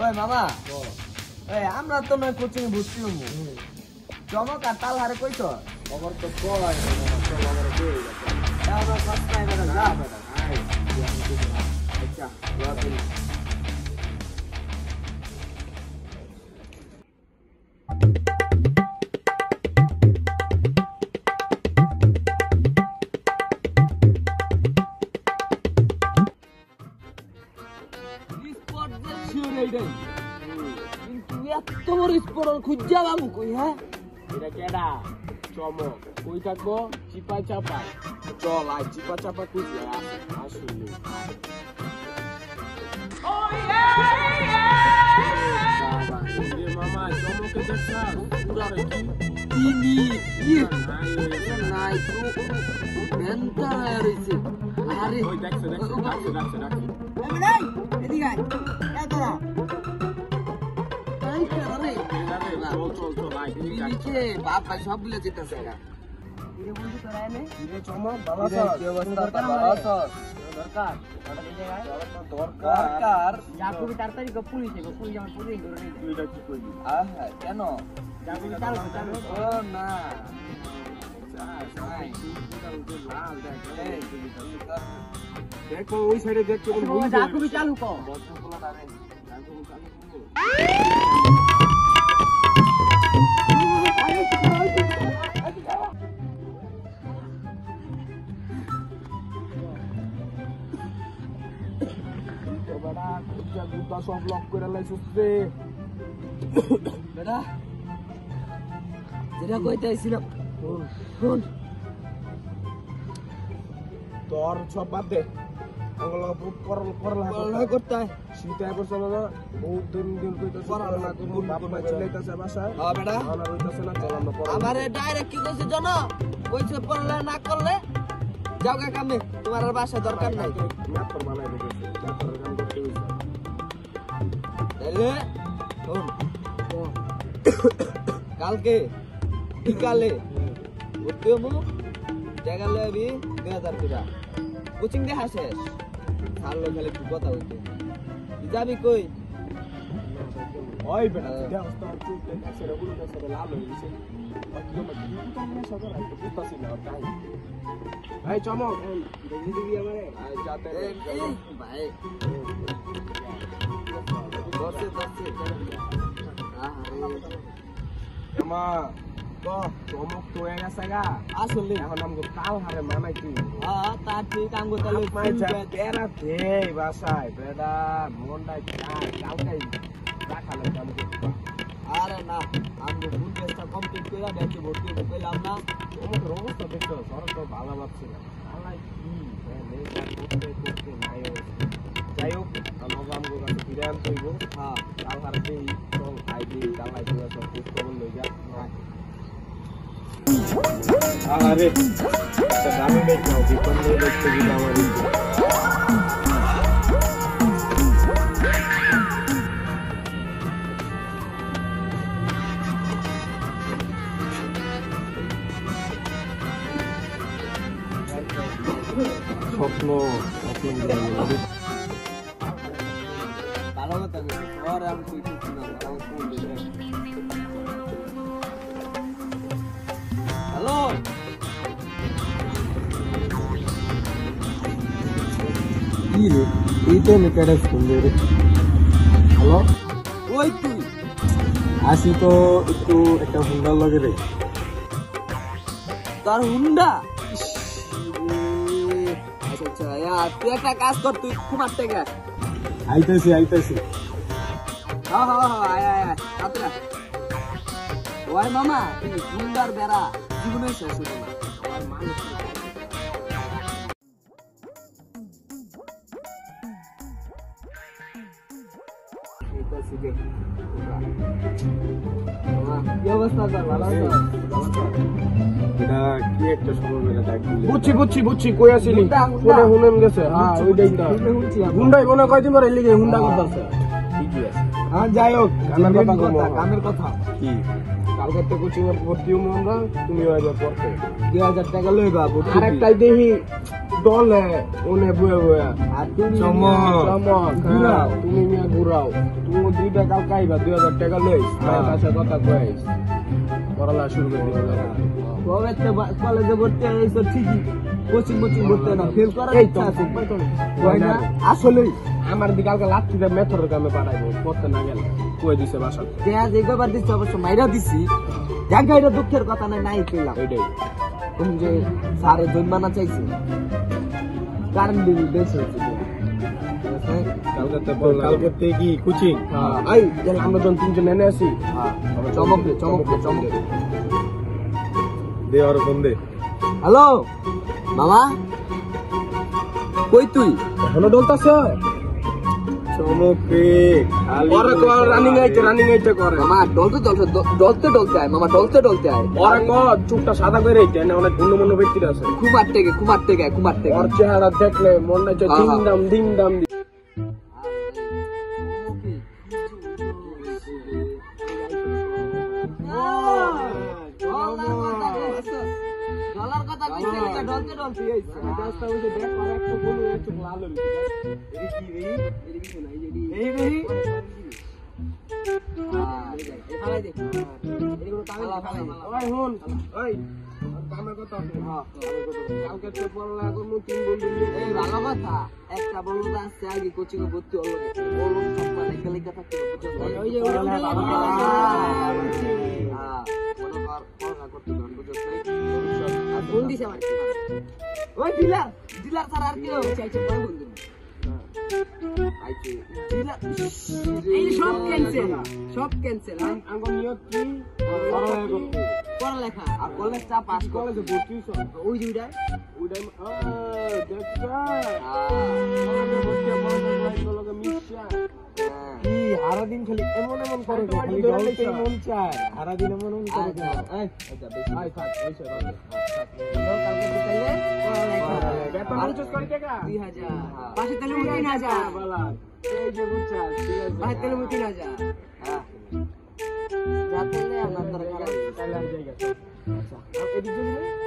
ওই মামা ওই আমরা তো নয় কোচিং এ ভর্তি হবো চমক আর তাল হারে কইছ খবর তো কই চল আমার দিয়ে গেছে আমরা সস্তায় বেটা যা বেটা আচ্ছা লাভ তোমার স্পট খুঁজা বাবু কই হ্যাঁ এটা কেডা চমক কই থাকবো চিপা চাপা চল আই চিপা চাপা খুঁজে আসলে মামা চমকে দেখা পুরা কি নাই তো বেন্টা রইছে আরে ওই দেখছ এদিকে আয় তোরা বাপ ভাই সব গুলো যেতেছে কেন দেখো ওই সাইডে দেখছো চালু কর সব লক করে লাইছে বেটা যেটা কইতেছিলাম শুন তোর সব বাদ দে পড়ালেখা করতে হয় শীতায় করছে না বহুত দিন কইতে পড়ালেখা করবো বাপ মা চিলাইতেছে বাসায় বেটা আমার ডাইরেক্ট কি কইছে জানো কইছে পড়ালেখা না করলে যাও গে কামে তোমার আর বাসা দরকার নাই ম্যাথর বানাই দিতেছে ম্যাথর কাম করতে হইছে তাইলে কালকে বিকালে ভর্তি হবো জায়গা লবি 2000 টাকা কোচিং দেখা শেষ ছাড়লো খালি একটু কথা হইতে যাবি কই ওই বেটা দেওস্তা চুপে কাছের গুলো কাছের লাল হয়ে গেছে ভাই চমক দেখি দিবি আমারে যাতে ভাই বসে মা তো চমক তো হয়ে গেছে গা আসলে এখন আমগো কাল হারে মানাই তুই তা ঠিক আমগো তাহলে তেরা দে বাসায় বেটা মনটাই কালকাই রাখালে আমগো আরে না আমগো ফুল টেস্টটা কমপ্লিট কইরা দেখি ভর্তি হতে কইলাম না তোমার অবস্থা দেখছো সরস তো ভালো লাগছে না আলাই কি নেতা করতে নাই যাই হোক আমগো কাছে ফিরে আনতে হইব হ্যাঁ কাল হারে দেই চল আইডি কালাই দিয়ে সব ঠিক করে লই যা আরে দামি মেক নাও বিপন্নে দেখতে গিয়ে আমার স্বপ্ন ভালো কথা আর আমি কিছু না হ্যালো এইটা মেকারে সুন্দর হ্যালো ওই তুই আসি তো একটু একটা হুন্ডা লাগে রে তার হুন্ডা আচ্ছা তুই একটা কাজ কর তুই কুমার থেকে আইতেছি হ্যাঁ আয় ওই মামা তুই হুন্ডার বেড়া জীবনে শেষ হতো না আমার মানুষ বুঝছি কই আসিলি হুনেন গেছে হুন্ডাই মনে কয়দিন পরে লিগে হুন্ডা করতেছে হ্যাঁ যাই হোক কামের কথা কি কালকে তো কোচিং এ ভর্তি হবো আমরা তুমি পড়তে 2000 টাকা লইবা আরেকটাই দেখি ডলে ওনে বয়ে বয়ে আর তুমি চমক ঘুরাও তুমি মিয়া ঘুরাও তুমি দুইটা কাল খাইবা 2000 টাকা লইস তার কাছে কথা কইস পড়ালা শুরু করে দিবা কবেতে কলেজে ভর্তি হইছো ঠিকই কোচিং ভর্তি না ফেল করার ইচ্ছা আছে কই না আসলে আমার দিকে কালকে লাত্তিতে মেথরের কামে পাঠাইবো পড়তে না গেলে কই দিছে বাসা যে আজ একবার দিছি অবশ্য মাইরা দিছি জায়গা এটা দুঃখের কথা নাই পেলাম এইটাই তুমি যে সারে জরিমানা চাইছে কারণ দিবি বেশ হচ্ছে কালকে কি কোচিং এই তাহলে আমরা যখন তিনজন এনে আসি চমক দে দে আর ফোন দে হ্যালো মামা কই তুই এখনো ডলতাছ চমক রে ওরে কো রানিং আইতে করে মামা ডলতে আয় মামা ডলতে আয় ওরে কো চুপটা সাদা করে আইতে না অনেক ঘুন্ন মন্ন ব্যক্তি আছে কুমার থেকে ওর চেহারা দেখলে মনটা যে দিন দাম ডলার কথা কইছে এটা ডলতে আইছে রাস্তা হইছে দেখ আর একটা বলু একটু লাল হইছে এই কি রে ফালাই দে এগুলো ফালাই ওই হুন ওই কামের কথা কালকে তো পড়লা কোন তিন বন্ধু এই ভালো কথা একটা বন্ধু আছে আগে কোচিং এ ভর্তি হলো বলুন সব মানে লেখা থাকতে ওই যে পড়া করতে গান বুঝছ আর ফোন দিছে আমার ওই ডিলার স্যার আর কেউ চাইছে বড় বন্ধু আইছে ডিলার এই সব ক্যান্সেল আঙ্গ নিয়ত কি পড়ালেখা আর কলেজটা পাস কলেজে ভর্তি হইছ ওই দুইটা ওইটাই দেখছা ভর্তি লগে মিশা কি সারা দিন খালি এমন করে খালি ডলতেই মন চায় সারা দিন এমন করে এই আচ্ছা বেশি আই থাক হইছে বাবা কালকে তো চাইলে বেতন আনছস কয় টাকা 2000 পাশে তাহলে 3000 বালা এই যে বুঝছা পাশে তাহলে 3000 হ্যাঁ যাতে আমরা তোর তাহলে আর জায়গা আচ্ছা এদিক দিয়ে